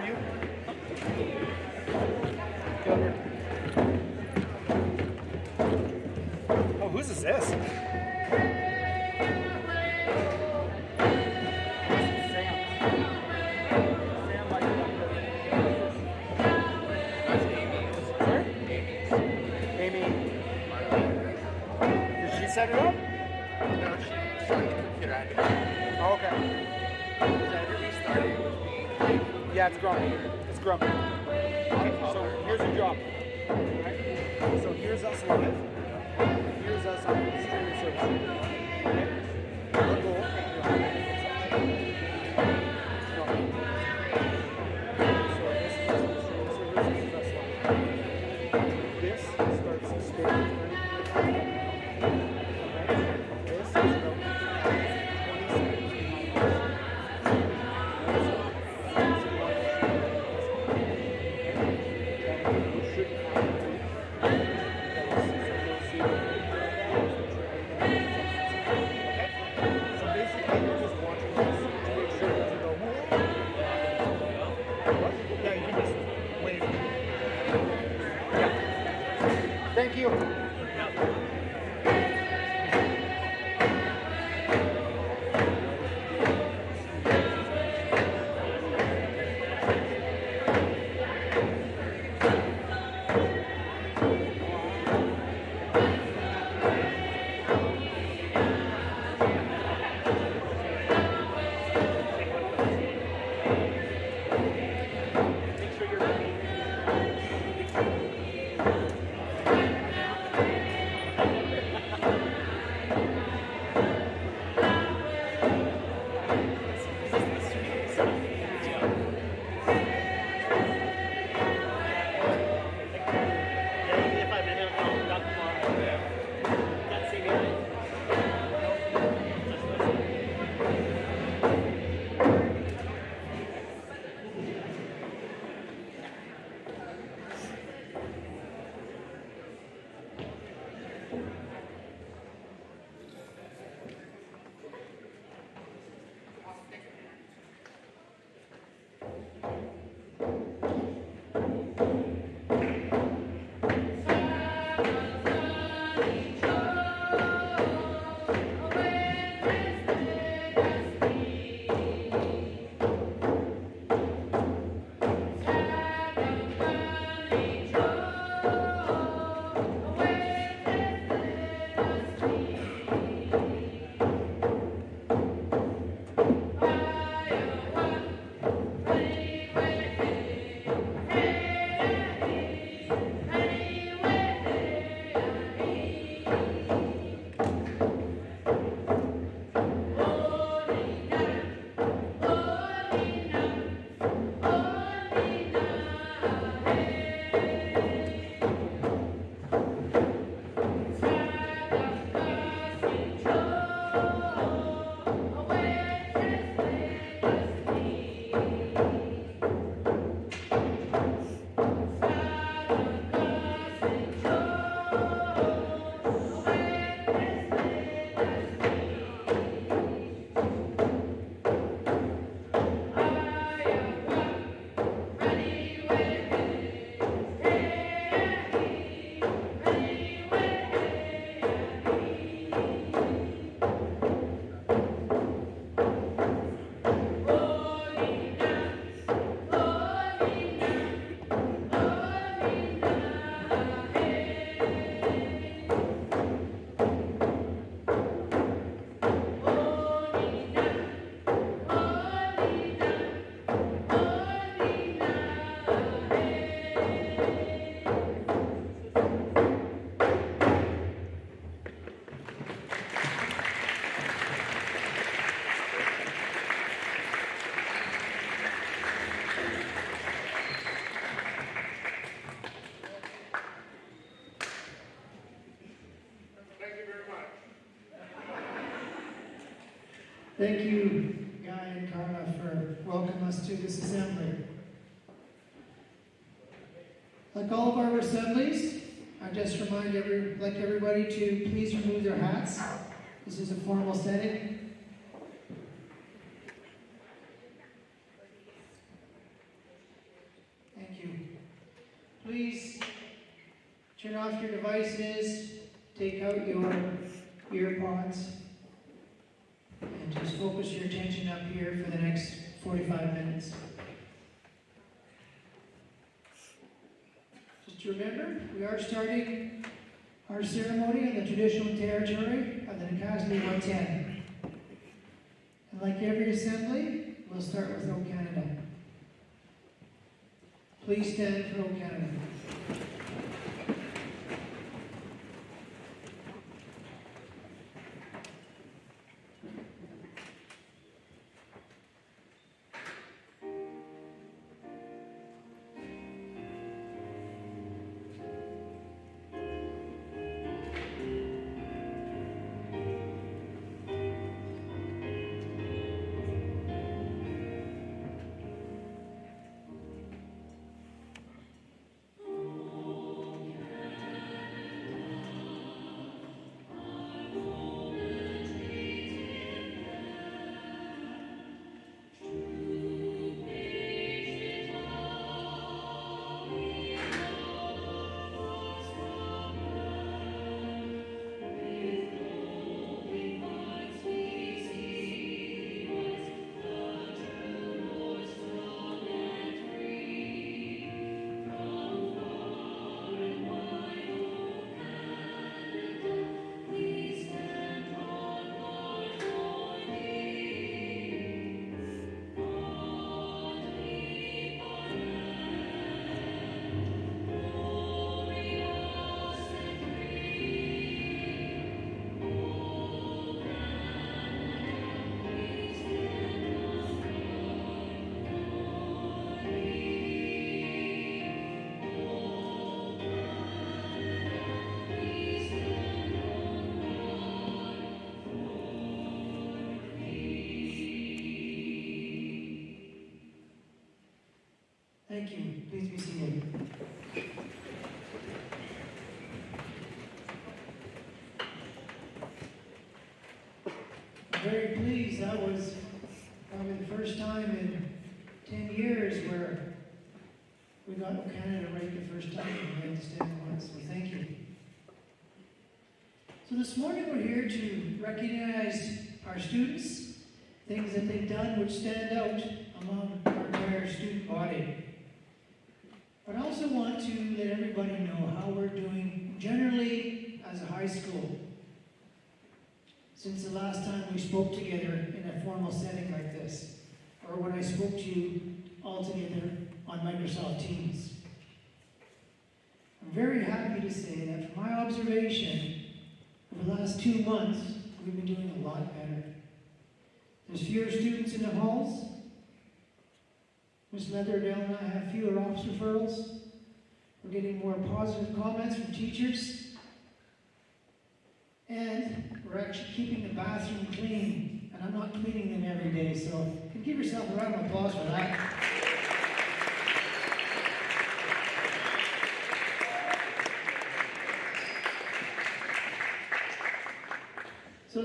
are you? Get over here. Oh, whose is this? Set it up? No, she started the computer. I had to Oh, okay. restarted. It was being Yeah, it's grumpy. It's grumpy. So here's your job. Right? So here's us live. Here's us on the streaming service. Okay? Our goal. So this is us on the streaming service. This is us live. This starts the stage. This is about 20 seconds behind us. You shouldn't have to do so basically you're just watching this to make sure that you go, what? Yeah, you can just wave. Yeah. Thank you. Thank you, Guy and Karma, for welcoming us to this assembly. Like all of our assemblies, I just remind everybody to please remove their hats. This is a formal setting. Thank you. Please turn off your devices, take out your earpods, and just focus your attention up here for the next 45 minutes. Just remember, we are starting our ceremony on the traditional territory of the Nacasli 110. And like every assembly, we'll start with O Canada. Please stand for O Canada. Thank you. Please be seated. I'm very pleased. That was probably the first time in 10 years where we got O Canada right the first time and we had to stand once. So thank you. So this morning we're here to recognize our students, things that they've done which stand out among our entire student body. But I also want to let everybody know how we're doing generally as a high school since the last time we spoke together in a formal setting like this, or when I spoke to you all together on Microsoft Teams. I'm very happy to say that from my observation over the last 2 months, we've been doing a lot better. There's fewer students in the halls. Ms. Leatherdale and I have fewer office referrals. We're getting more positive comments from teachers. And we're actually keeping the bathroom clean. And I'm not cleaning them every day, so you can give yourself a round of applause for that.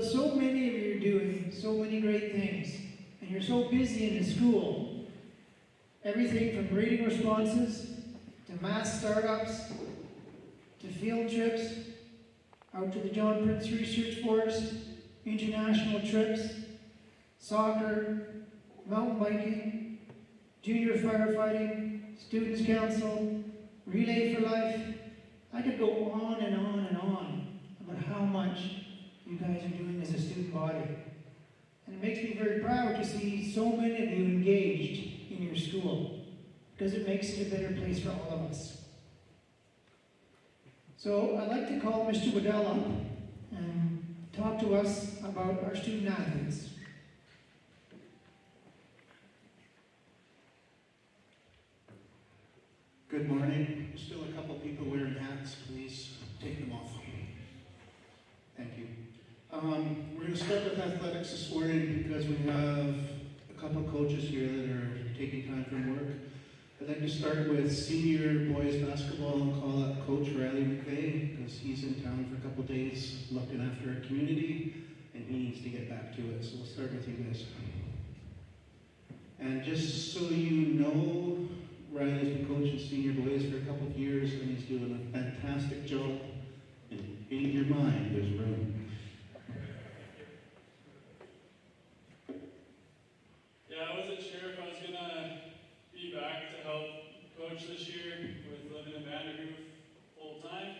So many of you are doing so many great things. And you're so busy in the school. Everything from reading responses, to math startups, to field trips, out to the John Prince Research Forest, international trips, soccer, mountain biking, junior firefighting, students council, Relay for Life. I could go on and on and on about how much you guys are doing as a student body. And it makes me very proud to see so many of you engaged in your school, because it makes it a better place for all of us. So I'd like to call Mr. Waddell up and talk to us about our student athletes. Good morning. There's still a couple people wearing hats. Please take them off. Thank you. We're going to start with athletics this morning because we have a couple of coaches here that are taking time from work. I'd like to start with senior boys basketball and call up Coach Riley McVeigh because he's in town for a couple of days looking after our community and he needs to get back to it. So we'll start with you guys. And just so you know, Riley's been coaching coach this year with living in Vanderhoof full time.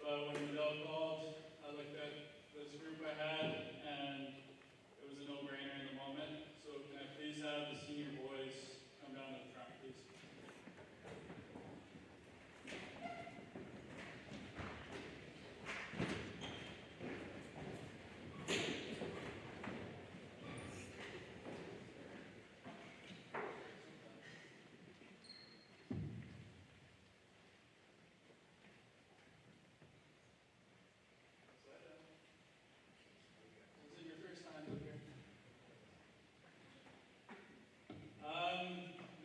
But when Vidal called, I looked at this group I had, and it was a no-brainer in the moment. So can I please have the senior boys come down to the front, please? Was it your first time up here?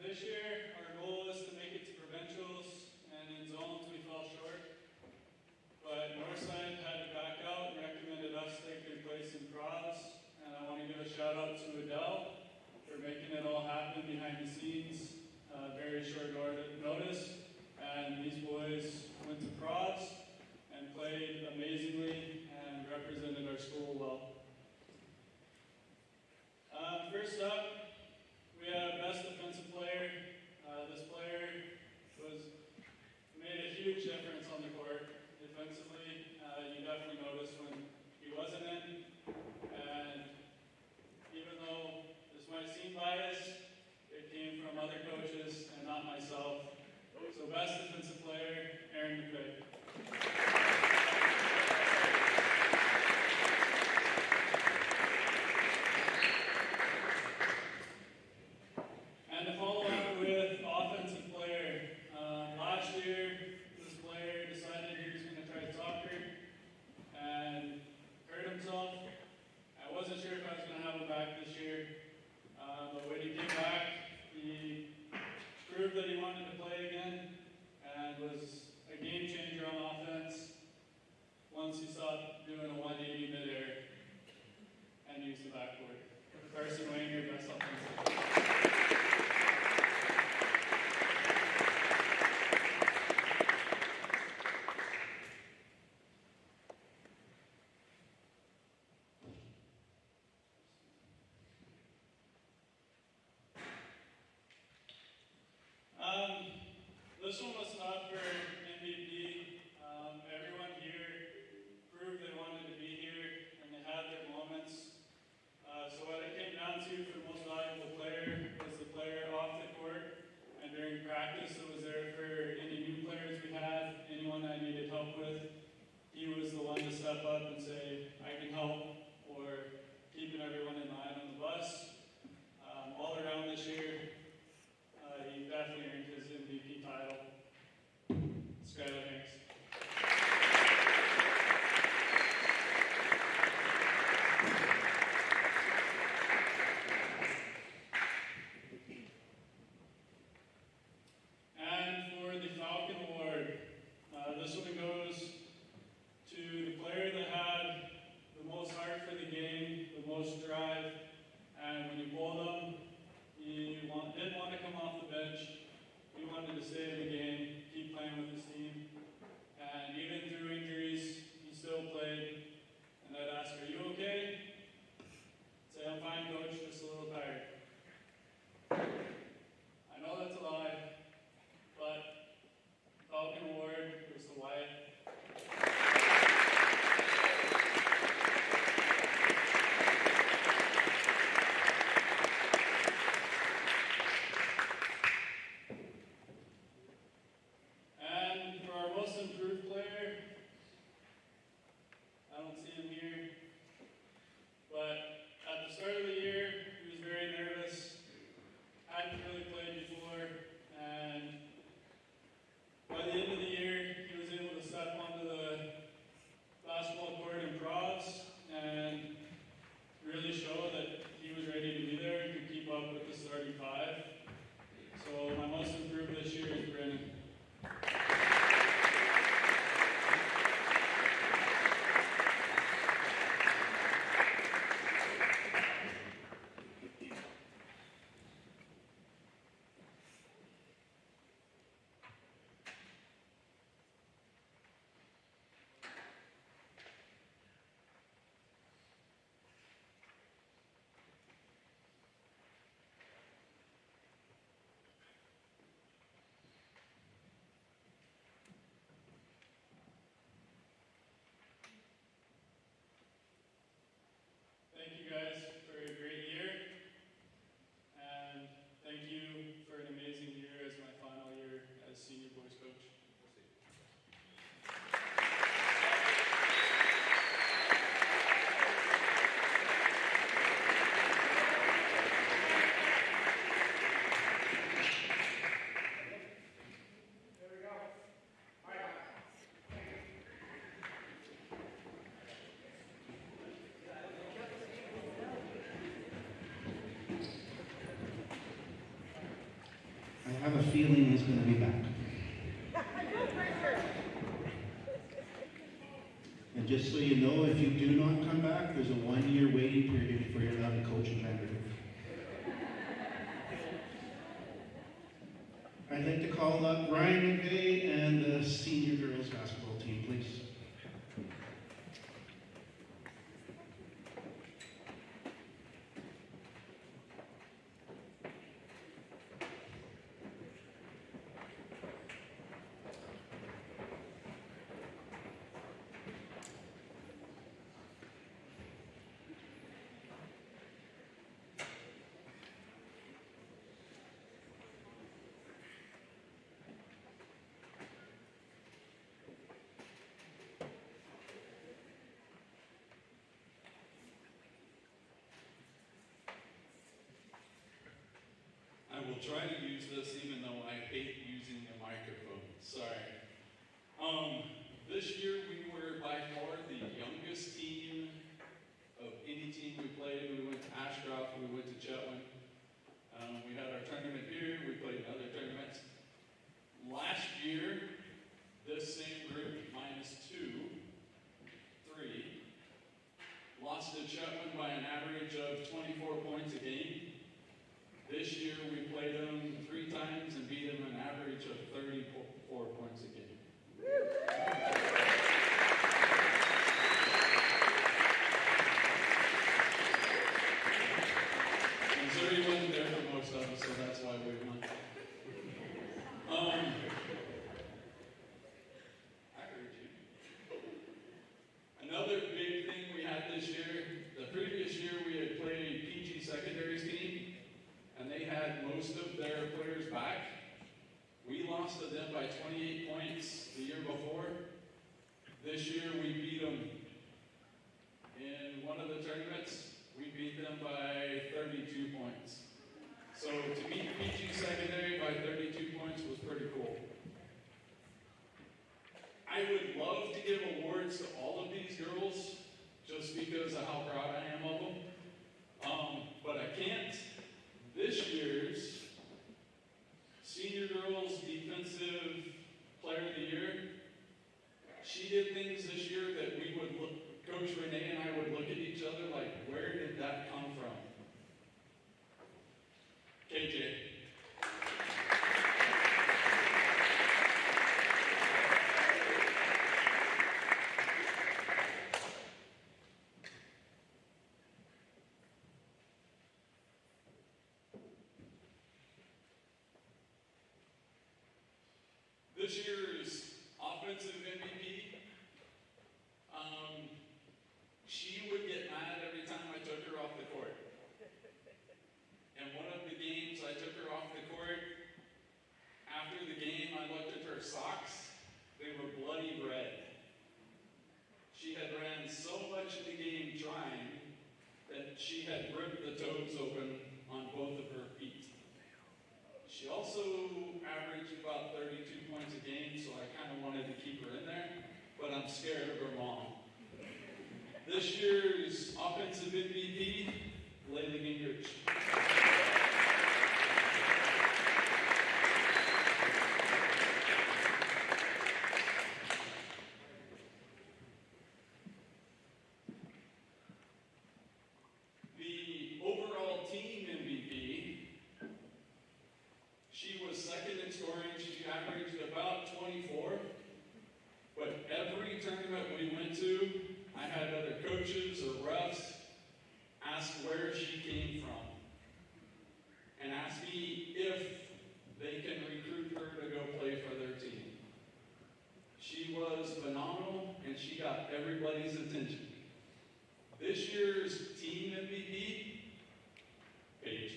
This year, our goal was to make it to provincials, and in zones we fell short. But Northside had to back out and recommended us take their place in pros. And I want to give a shout out to Adele for making it all happen behind the scenes, very short notice. And these boys went to pros and played amazingly and represented our school well. First up, we have best defensive player. This player made a huge difference on the court defensively. You definitely noticed when he wasn't in. And even though this might seem biased, it came from other coaches and not myself. So best defensive player, Aaron McVeigh. And to follow up with offensive player, last year this player decided he was going to try soccer and hurt himself. I wasn't sure if I was going to have him back this year, but when he came back, he proved that he wanted to play again and was a game changer on offense once he stopped doing a 180 midair and used the backboard. Carson Wanger, best offensive. This one was not for MVP. Everyone here proved they wanted to be here and they had their moments. So what it came down to for most valuable player was the player off the court. And during practice, it was there for any new players we had, anyone I needed help with. He was the one to step up and say, I can help, or keeping everyone in line on the bus. All around this year, he definitely earned his MVP title. Skylar Hanks. And for the Falcon Award, this one goes to the player that had the most heart for the game, the most drive, and when you pulled him, he didn't want to come off the bench. He wanted to stay in the game, keep playing with his team. And even through injuries, he still played. And I'd ask, are you okay? I'd say, I'm fine, coach, just a little tired. I know that's a lie, but Falcon Award goes to Wyatt. And feeling he's going to be back. And just so you know, if you do not come back, there's a 1-year waiting period before you're allowed to coach in Vanderbilt. I'd like to call up Ryan McVeigh and the senior girls basketball team, please. I will try to use this even though I hate using the microphone. Sorry. This year we were by far the youngest team of any team we played. We went to Ashcroft, we went to Chetwynd. We had our tournament here, we played in other tournaments. Last year, this same group, -2, 3, lost to Chetwynd by an average of 24 points a game. This year we played them 3 times and beat them an average of 34 points a game. Missouri wasn't there for most of us, so that's why we won. I heard you. Another big thing we had this year, the previous year we had played PG Secondary's team, and they had most of their players back. We lost to them by 28 points the year before. This year we beat them in one of the tournaments. We beat them by 32 points. So to beat PG Secondary by 32 points was pretty cool. I would love to give awards to all of these girls just because of how proud I am of them. But I can't. This year's Senior Girls Defensive Player of the Year, she did things this year that we would look, Coach Renee and I would look at each other like, where did that come from? KJ. This year's offensive MVP, she would get mad every time I took her off the court. And one of the games I took her off the court, after the game I looked at her socks, they were bloody red. She had ran so much in the game trying that she had ripped the toes open on both of her feet. She also averaged about 32 points a game, so I kind of wanted to keep her in there, but I'm scared of her mom. This year's offensive MVP, Layla Gingrich. The overall team MVP, she was second in scoring. She averaged about 24. But every tournament we went to, I had other coaches or refs ask where she came from and ask me if they can recruit her to go play for their team. She was phenomenal and she got everybody's attention. This year's team MVP, Paige.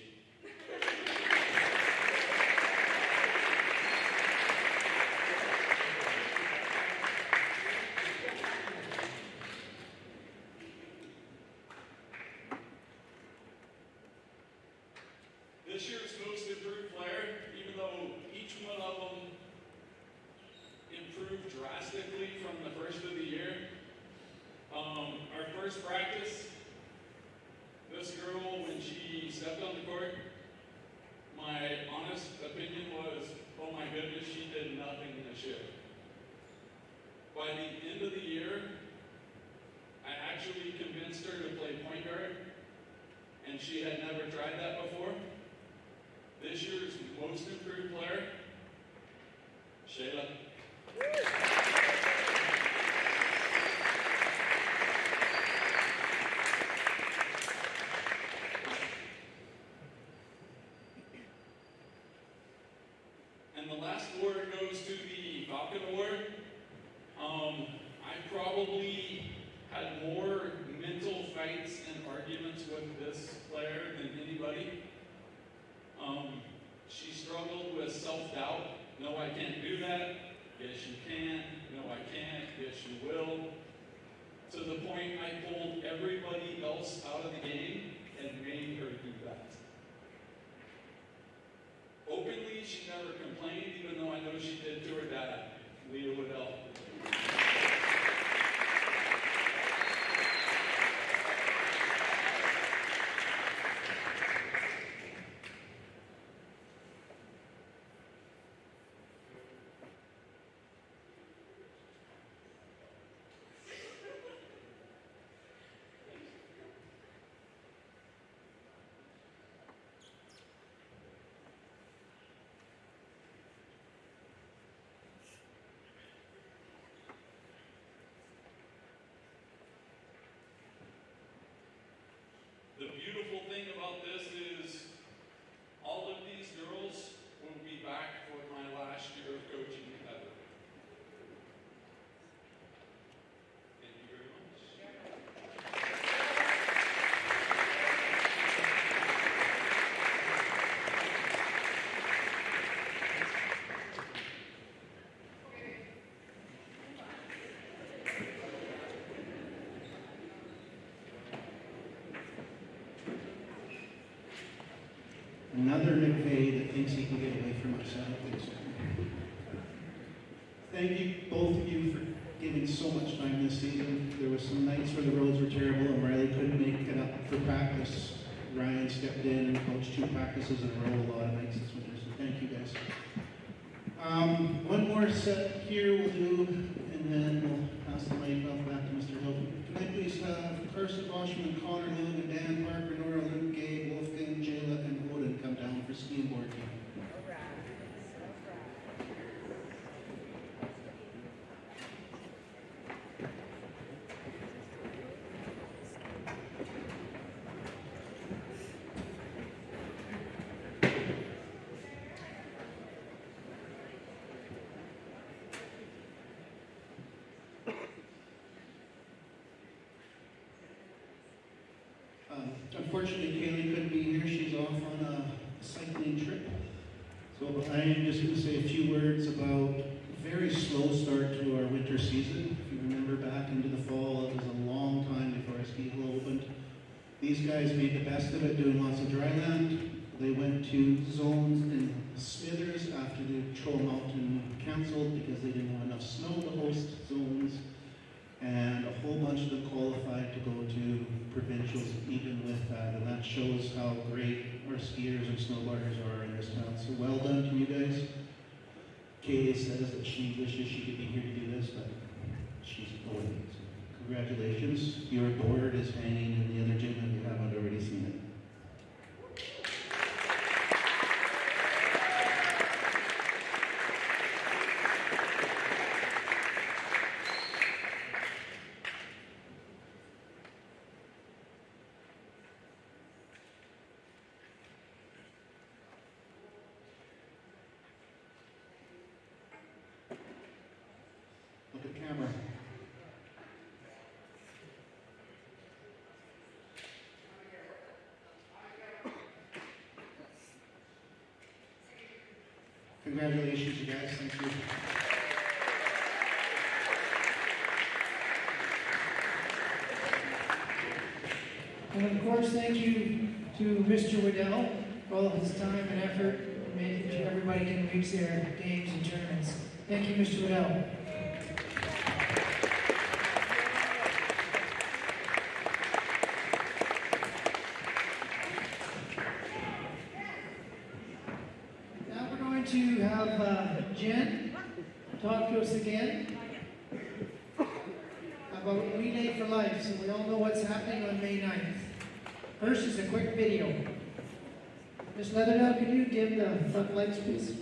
award goes to the Falcon Award. I probably had more mental fights and arguments with this player than anybody. She struggled with self-doubt. No, I can't do that. Yes, you can. No, I can't. Yes, you will. To the point I pulled everybody else out of the game and made her do that. Openly, she never complained, even though I know she did to her dad, Leah Waddell. The beautiful thing about this is all of these girls will be back for my last year of coaching ever. Thank you very much. Another McVeigh that thinks he can get away from us. I don't think so. Thank you, both of you, for giving so much time this season. There was some nights where the roads were terrible and Riley couldn't make it up for practice. Ryan stepped in and coached 2 practices in a row a lot of nights this winter, so thank you guys. One more set here we'll do, and then we'll pass the mic off back to Mr. Hilton. Can I please have Carson Boschman, Connor Logan, Dan Parker, Nora, Luke, Gabe, Wolfgang, Jayla, and Odin come down for ski and board team. Unfortunately, Kaylee couldn't be here. She's off on a cycling trip. So I am just going to say a few words about a very slow start to our winter season. If you remember back into the fall, it was a long time before our ski hill opened. These guys made the best of it, doing lots of dry land. They went to zones in Smithers after the Troll Mountain canceled because they didn't have enough snow to host zones. And a whole bunch of them qualified to go to provincials even with that, and that shows how great our skiers and snowboarders are in this town. So well done to you guys. Kaylee says that she wishes she could be here to do this, but she's away. So congratulations. Your board is hanging in the other gym if you haven't already seen it. Look at camera. Congratulations, you guys. Thank you. And of course, thank you to Mr. Waddell for all of his time and effort in making sure everybody can reach their games and tournaments. Thank you, Mr. Waddell. Now we're going to have Jen talk to us again about Relay for Life, so we all know what's happening on May 9th. First is a quick video. Ms. Leatherdale, could you dim the front lights, please?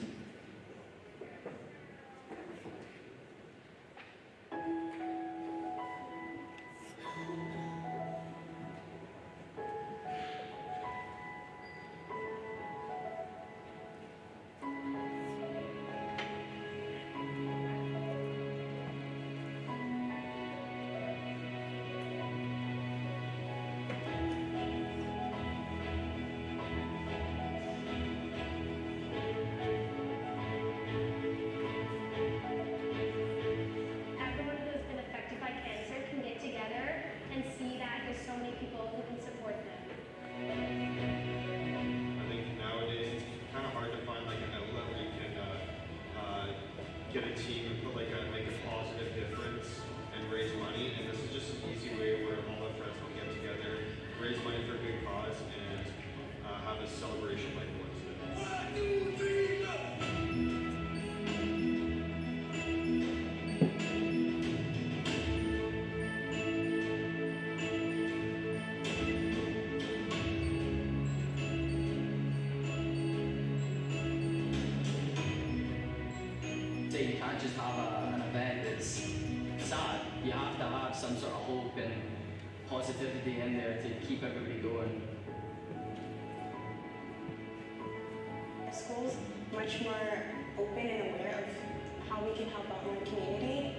get a team and put like a positive difference and raise money. And this is just an easy way where all our friends can get together, raise money for a good cause, and have a celebration like what's it. 1, 2, 3, go! You can't just have an event that's sad. You have to have some sort of hope and positivity in there to keep everybody going. Our school's much more open and aware of how we can help out in the community.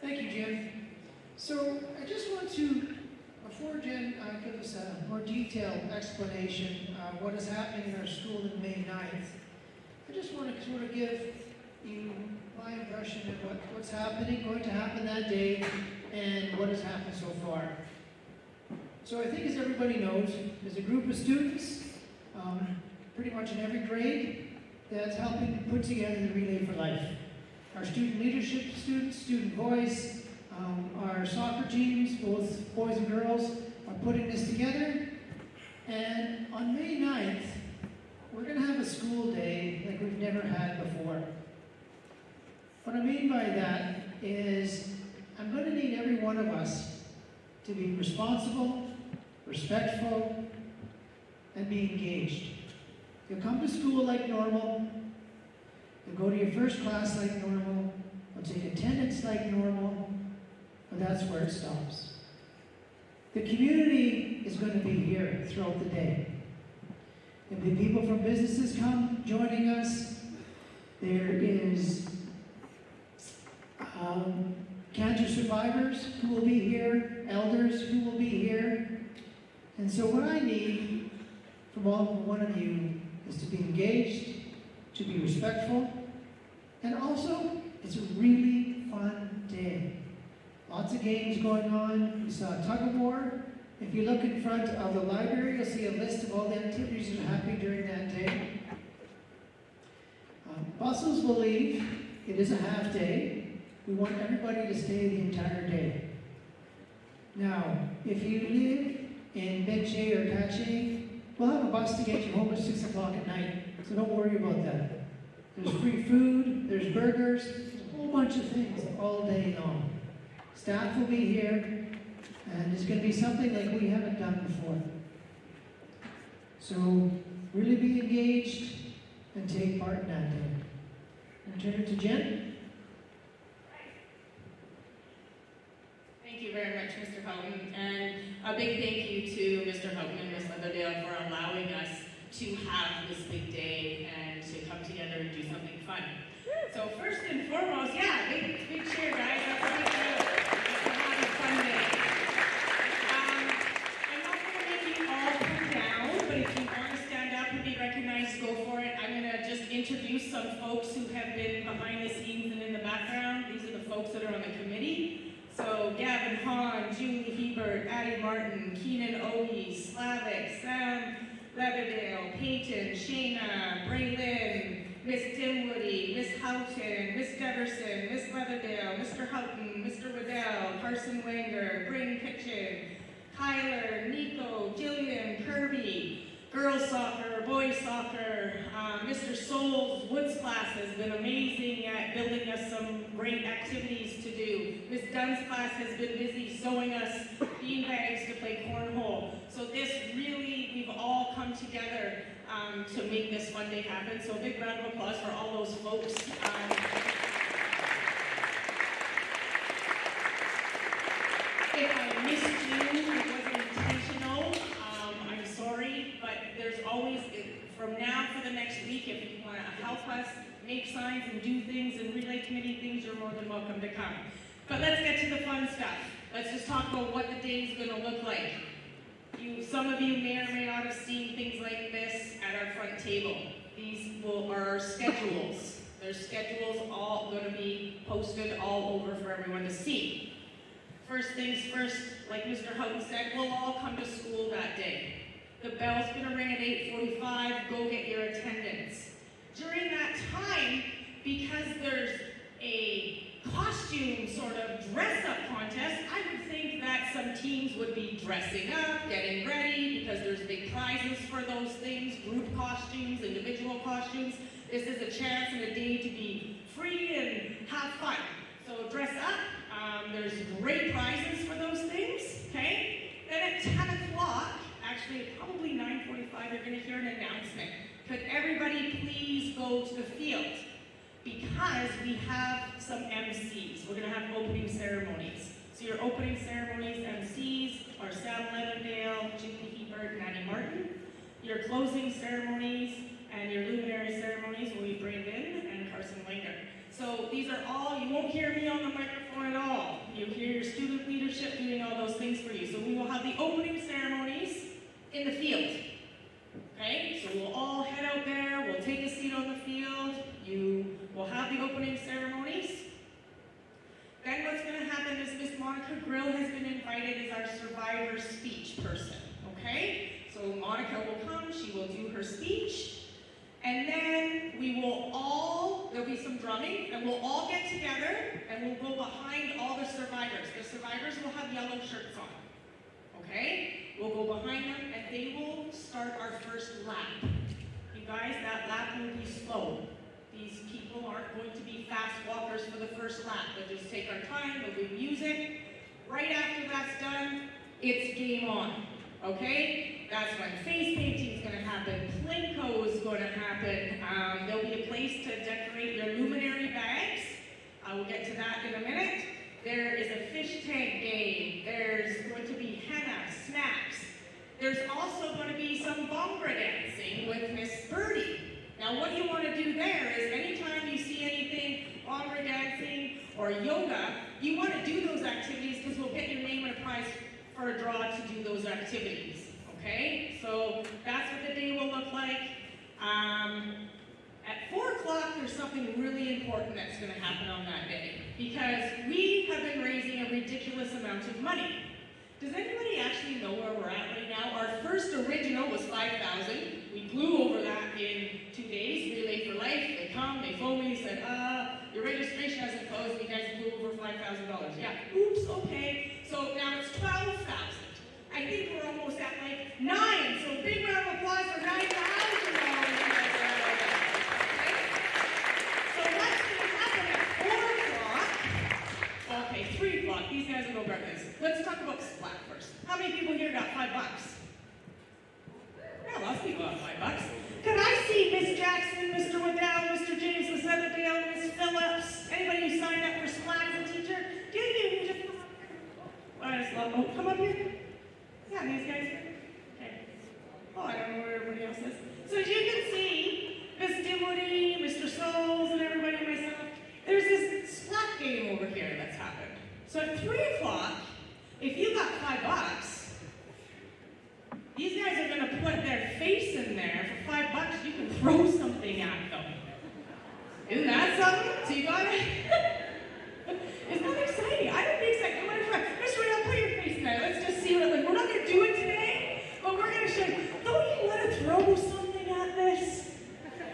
Thank you, Jen. So I just want to, before Jen gives us a more detailed explanation of what is happening in our school on May 9th, I just want to sort of give you my impression of what's happening, going to happen that day, and what has happened so far. So I think, as everybody knows, there's a group of students, pretty much in every grade, that's helping put together the Relay for Life. Our student leadership students, Student Voice, our soccer teams, both boys and girls, are putting this together. And on May 9th, we're going to have a school day like we've never had before. What I mean by that is I'm going to need every one of us to be responsible, respectful, and be engaged. You'll come to school like normal. You'll go to your first class like normal. You'll take attendance like normal. But that's where it stops. The community is going to be here throughout the day. There'll be people from businesses come joining us. There is cancer survivors who will be here, elders who will be here. And so what I need from all one of you is to be engaged, to be respectful, and also it's a really fun day. Lots of games going on. We saw a tug of war. If you look in front of the library, you'll see a list of all the activities that are happening during that day. Buses will leave. It is a half day. We want everybody to stay the entire day. Now, if you live in Benche or Pache, we'll have a bus to get you home at 6 o'clock at night, so don't worry about that. There's free food, there's burgers, there's a whole bunch of things all day long. Staff will be here, and it's going to be something like we haven't done before. So, really be engaged and take part in that day. And turn it to Jen. Thank you very much, Mr. Houghton, and a big thank you to Mr. Houghton and Ms. Leatherdale for allowing us to have this big day and to come together and do something fun. So first and foremost, yeah, big cheer, guys. That's what we do. We're having a fun day. I'm not going to make you all come down, but if you want to stand up and be recognized, go for it. I'm going to just introduce some folks who have been behind the scenes and in the background. These are the folks that are on the committee. So Gavin Hahn, Julie Hebert, Addie Martin, Keenan Ogie, Slavic, Sam Leatherdale, Peyton, Shayna, Braylon, Miss Dimwoody, Miss Houghton, Miss Deverson, Miss Leatherdale, Mr. Houghton, Mr. Waddell, Carson Wanger, Brain Kitchen, Kyler, Nico, Jillian, Kirby, girls soccer, boys soccer, Mr. Souls' Woods class has been amazing at building us some great activities to do. Miss Dunn's class has been busy sewing us beanbags to play cornhole. So this really, we've to make this fun day happen. So a big round of applause for all those folks. If I missed you, it wasn't intentional. I'm sorry, but there's always, from now for the next week, if you want to help us make signs and do things and relay committee things, you're more than welcome to come. But let's get to the fun stuff. Let's just talk about what the day is going to look like. Some of you may or may not have seen things like this at our front table. These are our schedules. There's schedules all going to be posted all over for everyone to see. First things first, like Mr. Houghton said, we'll all come to school that day. The bell's going to ring at 8:45. Go get your attendance. During that time, because there's a costume sort of dress-up contest, I would think that some teams would be dressing up, getting ready, because there's big prizes for those things, group costumes, individual costumes. This is a chance and a day to be free and have fun. So dress up. There's great prizes for those things, okay? Then at 10 o'clock, actually probably 9:45, you're going to hear an announcement. Could everybody please go to the field? Because we have some MCs. We're going to have opening ceremonies. So your opening ceremonies MCs are Sam Leatherdale, Jimmy Hebert, Nanny Martin. Your closing ceremonies and your luminary ceremonies will be Brandon and Carson Langer. So these are all, you won't hear me on the microphone at all. You'll hear your student leadership doing all those things for you. So we will have the opening ceremonies in the field. Okay, so we'll all head out there, we'll take a seat on the field, you will have the opening ceremonies. Then what's going to happen is Miss Monica Grill has been invited as our survivor speech person, okay? So Monica will come, she will do her speech, and then we will all, there'll be some drumming, and we'll all get together, and we'll go behind all the survivors. The survivors will have yellow shirts on, okay? We'll go behind them, and they will start our first lap. You guys, that lap will be slow. These people aren't going to be fast walkers for the first lap. They'll just take our time, there'll be music. Right after that's done, it's game on, okay? That's when face painting is going to happen, Plinko is going to happen. There'll be a place to decorate your luminary bags. I will get to that in a minute. There is a fish tank game. There's going to be henna, snacks. There's also going to be some Bhangra dancing with Miss Birdie. Now what you want to do there is anytime you see anything, Bhangra dancing or yoga, you want to do those activities because we'll get your name and a prize for a draw to do those activities. Okay? So that's what the day will look like. At 4 o'clock, there's something really important that's going to happen on that day because we have been raising a ridiculous amount of money. Does anybody actually know where we're at right now? Our first original was $5,000. We blew over that in 2 days. Relay for Life, they come, they phone me, said, your registration hasn't closed, you guys blew over $5,000. Yeah, oops, okay. So now it's $12,000. I think we're almost at like 9, so big round of applause for $9,000. So what's going to happen at 4 o'clock? Okay, 3 o'clock, these guys will go grab this. Let's talk about Splat first. How many people here got $5? Yeah, lots of people got $5. Could I see Miss Jackson, Mr. Waddell, Mr. James, Miss Leatherdale, Miss Phillips, anybody who signed up for Splat as a teacher? You just come up here. Oh, come up here. Yeah, these guys here. Okay. Oh, I don't know where everybody else is. So as you can see, Miss Dimwitty, Mr. Souls, and everybody and myself, there's this Splat game over here that's happened. So at 3 o'clock, if you got $5, these guys are going to put their face in there for $5. You can throw something at them. Isn't that something? So you got it. Isn't that exciting? I don't think so. Come on, Mr. Ray, put your face in there. Let's just see what it looks like. We're not going to do it today, but we're going to show you. Don't you want to throw something at this?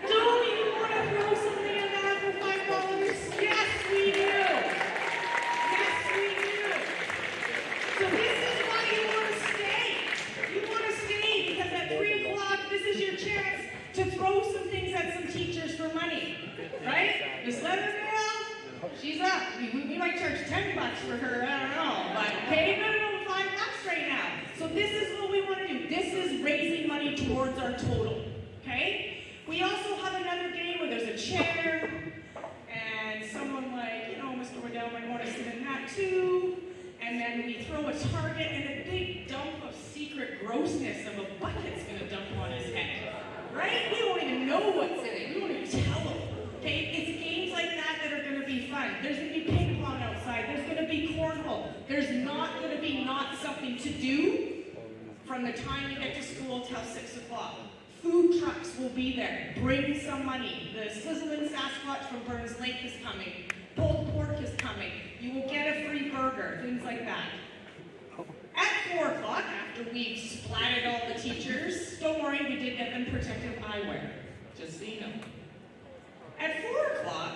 Don't you want to throw something at that for $5? Yes, we do. Yes, we do. So this is why you want to stay. You want to stay because at 3 o'clock, this is your chance to throw some things at some teachers for money. Right? Miss Leatherdale, she's up. We might charge $10 for her, I don't know. But okay, no, $5 right now. So this is what we want to do. This is raising money towards our total. okay? We also have another game where there's a chair, and someone like, you know, Mr. Waddell might want to sit in that too, and then we throw a target, and a big dump of secret grossness of a bucket's gonna dump on his head, right? We don't even know what's in it, we won't even tell him, okay? It's games like that that are gonna be fun. There's gonna be ping pong outside, there's gonna be cornhole, there's not gonna be not something to do from the time you get to school till 6 o'clock. Food trucks will be there. Bring some money. The Sizzlin' Sasquatch from Burns Lake is coming. Pulled pork is coming. You will get a free burger, things like that. At 4 o'clock, after we've splatted all the teachers, don't worry, we did get them protective eyewear, just so you know. At 4 o'clock,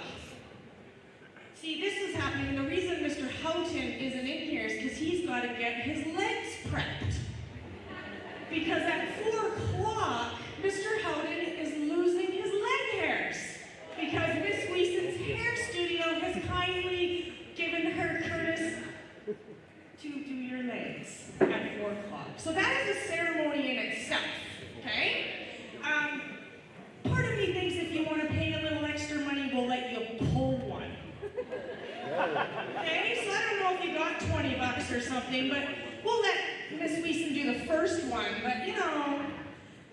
see, this is happening, and the reason Mr. Houghton isn't in here is because he's got to get his legs prepped. Because at 4 o'clock, Mr. Houghton is losing his leg hairs. Because Miss Weeson's hair studio has kindly given her Curtis to do your legs at 4 o'clock. So that is a ceremony in itself, okay? Part of me thinks if you want to pay a little extra money, we'll let you pull one. Okay, so I don't know if you got 20 bucks or something, but we'll let Miss Weeson do the first one, but you know,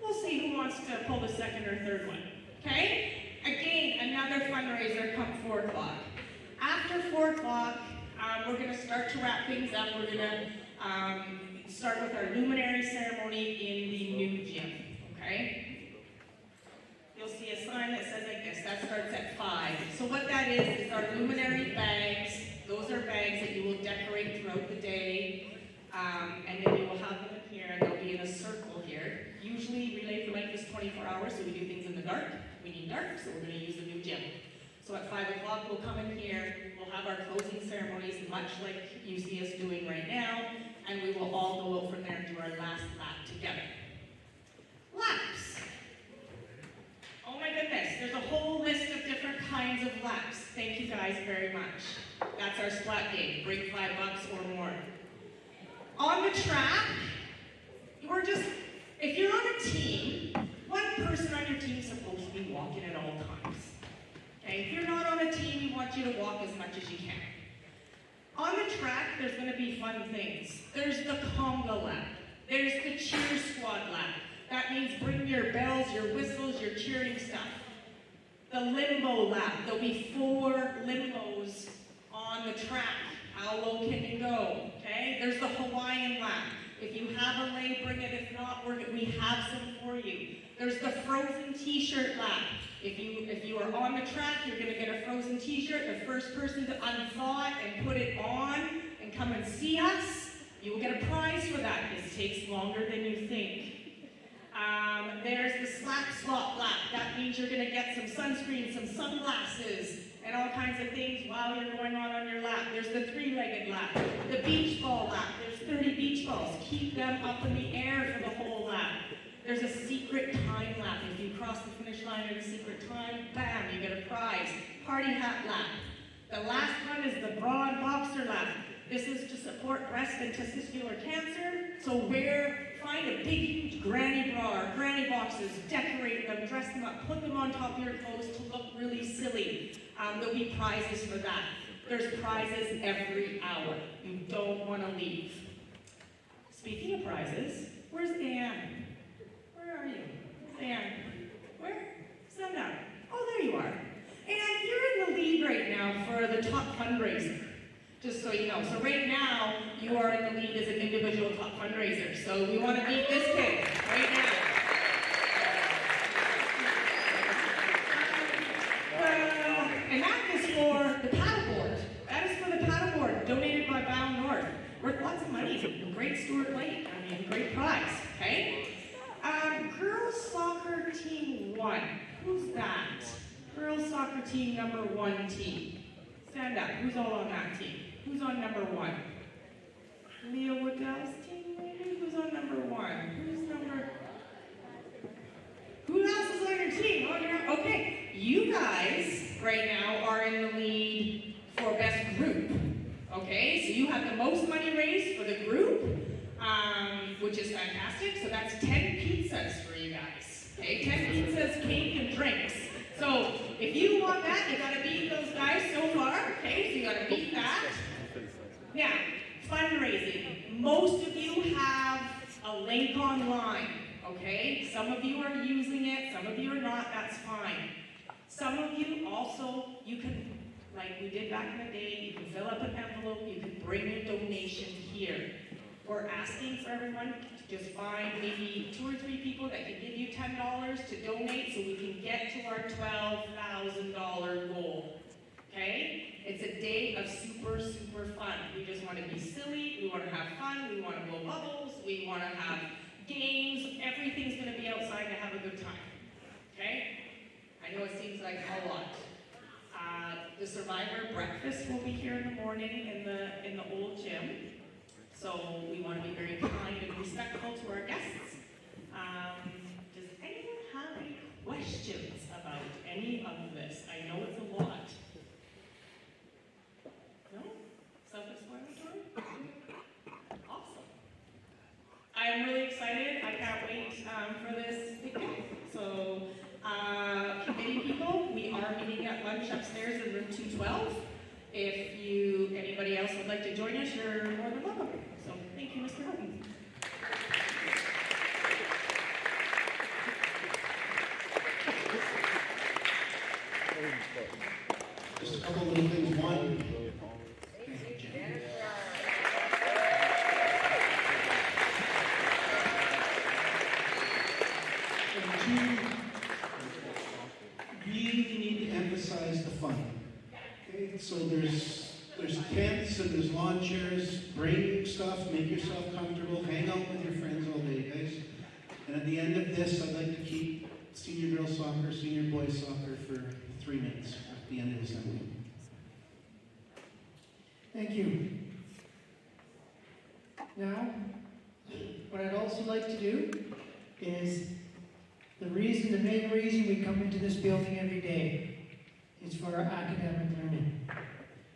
we'll see who wants to pull the second or third one, okay? Again, another fundraiser come 4 o'clock. After 4 o'clock, we're going to start to wrap things up. We're going to start with our luminary ceremony in the new gym, okay? You'll see a sign that says like this, that starts at 5. So what that is our luminary bags. Those are bags that you will decorate throughout the day. And then you will have them in here, and they'll be in a circle here. Usually Relay for Life is 24 hours, so we do things in the dark. We need dark, so we're going to use the new gym. So at 5 o'clock, we'll come in here, we'll have our closing ceremonies, much like you see us doing right now, and we will all go out from there and do our last lap together. Laps. Oh my goodness, there's a whole list of different kinds of laps. Thank you guys very much. That's our splat game. Bring $5 or more. On the track, if you're on a team, one person on your team is supposed to be walking at all times. Okay, if you're not on a team, we want you to walk as much as you can. On the track, there's going to be fun things. There's the conga lap. There's the cheer squad lap. That means bring your bells, your whistles, your cheering stuff. The limbo lap. There'll be 4 limbos on the track. How low can you go? Okay? There's the Hawaiian lap. If you have a lei, bring it. If not, we have some for you. There's the frozen t-shirt lap. If you are on the track, you're going to get a frozen t-shirt. The first person to unthaw it and put it on and come and see us, you will get a prize for that. This takes longer than you think. There's the slap slot lap. That means you're going to get some sunscreen, some sunglasses, and all kinds of things while you're going on your lap. There's the 3-legged lap, the beach ball lap. There's 30 beach balls. Keep them up in the air for the whole lap. There's a secret time lap. If you cross the finish line at a secret time, bam, you get a prize. Party hat lap. The last one is the bra and boxer lap. This is to support breast and testicular cancer. So find a big, huge granny bra or granny boxes, decorate them, dress them up, put them on top of your clothes to look really silly. There'll be prizes for that. There's prizes every hour. You don't want to leave. Speaking of prizes, where's Anne? Where are you? Anne? Where? Stand up. Oh, there you are. And you're in the lead right now for the top fundraiser. Just so you know. So right now, you are in the lead as an individual top fundraiser. So we want to beat this kid right now. And that is for the paddleboard. That is for the paddleboard donated by Bound North. Worth lots of money. Great Stuart Lake. I mean, great prize. Okay? Girls soccer team 1. Who's that? Girls soccer team number 1 team. Stand up. Who's all on that team? Who's on number 1? Leo Waddell's team, maybe? Who's on number 1? Who else is on your team? Oh, okay. You guys, right now, are in the lead for best group. Okay? So you have the most money raised for the group, which is fantastic. So that's 10 pizzas for you guys. Okay? 10 pizzas says cake and drinks. So if you want that, you gotta beat those guys so far. Okay, so you gotta beat that. Now, fundraising. Most of you have a link online, okay? Some of you are using it, some of you are not, that's fine. Some of you also, you can, like we did back in the day, you can fill up an envelope, you can bring your donation here. We're asking for everyone to just find maybe 2 or 3 people that can give you $10 to donate so we can get to our $12,000 goal, okay? It's a day of super, super fun. We just want to be silly, we want to have fun, we want to blow bubbles, we want to have games, everything's going to be outside to have a good time, okay? I know it seems like a lot. The Survivor breakfast will be here in the morning in the old gym. So we want to be very kind and respectful to our guests. Does anyone have any questions about any of this? I know it's a lot. No? Self-explanatory? Awesome. I am really excited. I can't wait for this picnic. So, committee people, we are meeting at lunch upstairs in room 212. If anybody else would like to join us, you're more than welcome. So, thank you, Mr. Houghton. Just a couple little things. One, really need to emphasize the fun. Okay, so there's tents and there's lawn chairs, bring stuff, make yourself comfortable, hang out with your friends all day, guys. And at the end of this, I'd like to keep senior girls soccer, senior boys soccer for 3 minutes at the end of the assembly. Thank you. Now, what I'd also like to do is the main reason we come into this building every day is for our academic learning.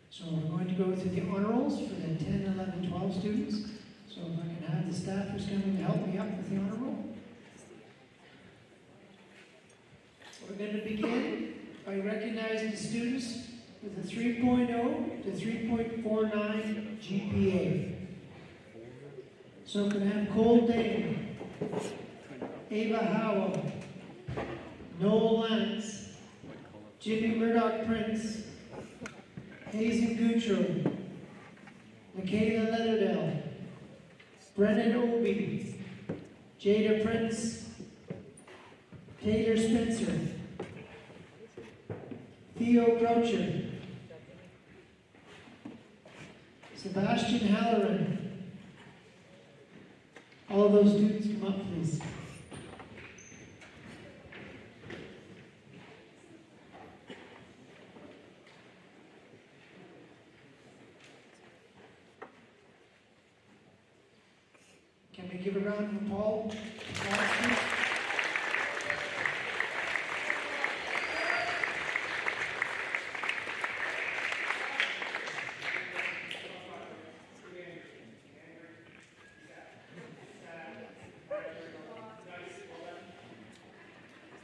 So we're going to go through the honor rolls for the 10, 11, 12 students. So if I can have the staff who's coming to help me up with the honor roll. We're going to begin by recognizing the students with a 3.0 to 3.49 GPA. So can I have Cole Dane, Ava Howell, Noel Lance, Jimmy Murdoch Prince, Hazen Gutro, Michaela Leatherdale, Brennan Obie, Jada Prince, Taylor Spencer, Theo Croucher, Sebastian Halloran. All of those students come up, please. Can we give a round of applause?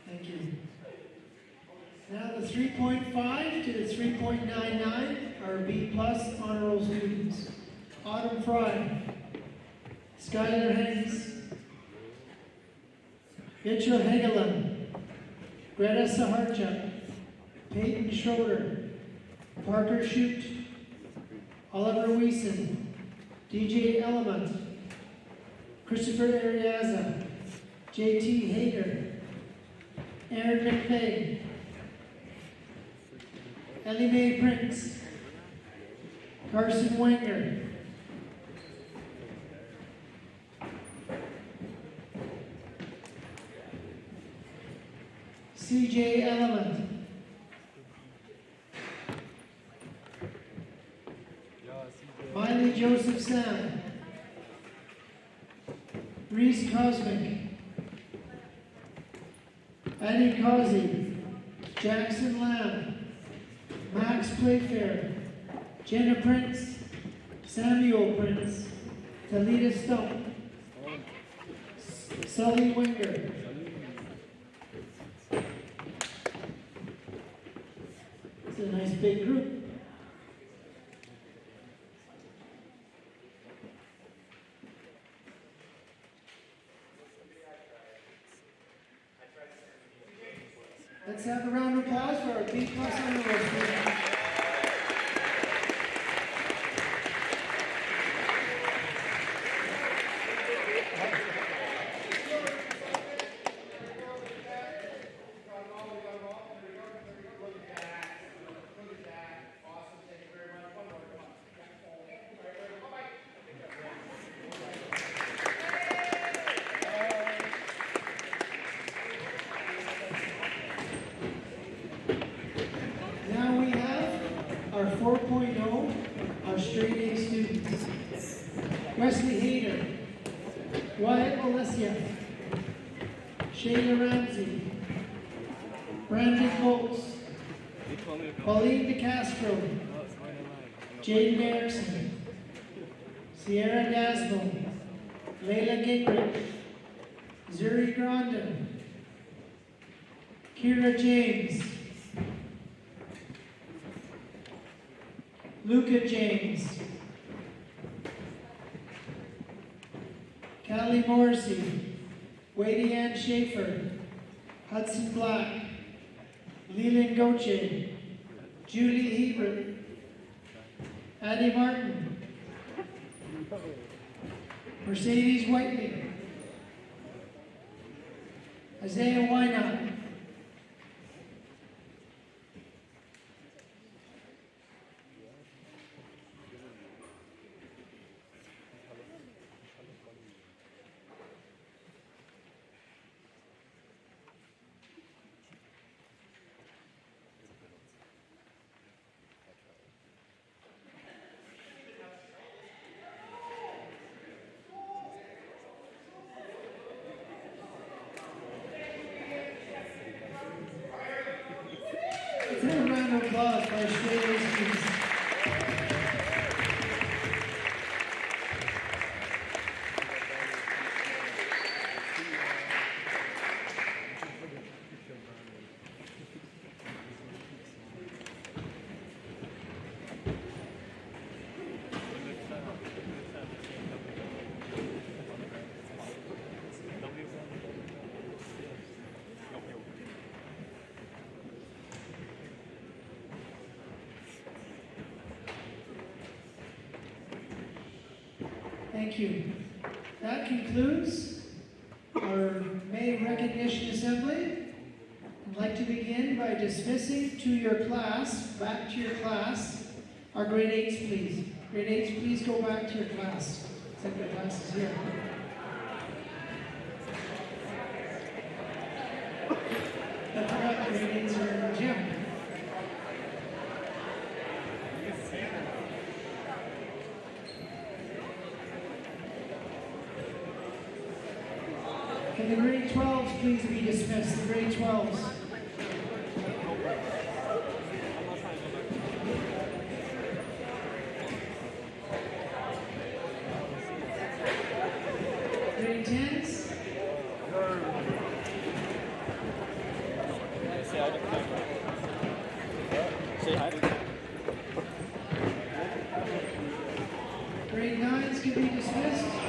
Thank you. Now the 3.5 to the 3.99 are B+ honor roll students. Autumn Fry, Skylar Hanks, Mitchell Hagelin, Greta Saharchuk, Peyton Schroeder, Parker Shute, Oliver Weeson, DJ Element, Christopher Ariaza, JT Hager, Aaron McVeigh, Ellie Mae Prince, Carson Wenger, CJ Element, Miley Joseph Sam, Reese Cosmic, Eddie Causey, Jackson Lamb, Max Playfair, Jenna Prince, Samuel Prince, Talita Stump, Sully Winger, big group. Let's have a round of applause for our B-plus honor roll students. Now we have our 4.0, our straight A students. Wesley Hayter, Wyatt Alessia, Shayla Ramsey, Brandon Coates, Pauline DeCastro, Jaden Erickson, Sierra Dasmo, Layla Gingrich, Zuri Grondin, Kira James, Luca James, Callie Morrissey, Wadey Ann Schaefer, Hudson Black, Leland Goche, Julie Hebert, Addie Martin, Mercedes Whiteley, Isaiah Wynot, let's have a round of applause for our straight A students. Thank you. That concludes our May Recognition Assembly. I'd like to begin by dismissing to your class, back to your class, our grade 8s, please. Grade 8s, please go back to your class. Except your class is here. I forgot grade 8s are in the gym. Can the grade 12s please be dismissed? The grade 12s. Grade 10s. Say hi. Grade 9s can be dismissed.